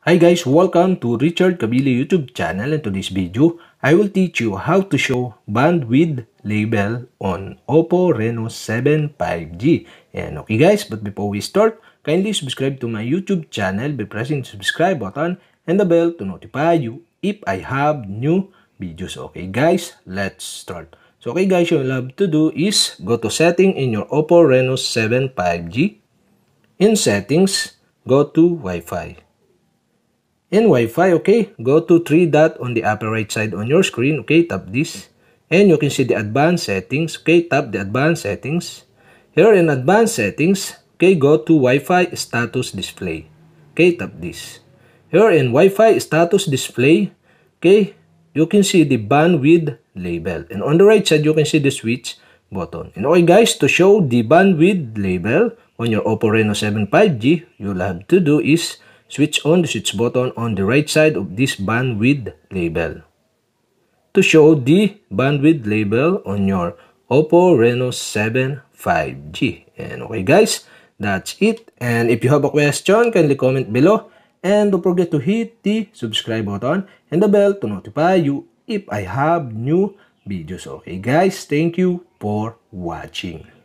Hi guys, welcome to Richard Kabili YouTube channel. In today's video, I will teach you how to show bandwidth label on OPPO Reno 7 5G. And okay guys, but before we start, kindly subscribe to my YouTube channel by pressing the subscribe button and the bell to notify you if I have new videos. Okay guys, let's start. So okay guys, what you'll have to do is go to setting in your OPPO Reno 7 5G. In settings, go to Wi-Fi. In Wi-Fi, okay, go to 3 dot on the upper right side on your screen, okay, tap this. And you can see the advanced settings, okay, tap the advanced settings. Here in advanced settings, okay, go to Wi-Fi Status Display, okay, tap this. Here in Wi-Fi Status Display, okay, you can see the bandwidth label. And on the right side, you can see the switch button. And okay guys, to show the bandwidth label on your OPPO Reno 7 5G, you'll have to do is switch on the switch button on the right side of this bandwidth label to show the bandwidth label on your OPPO Reno 7 5G. And okay guys, that's it. And if you have a question, kindly comment below. And don't forget to hit the subscribe button and the bell to notify you if I have new videos. Okay guys, thank you for watching.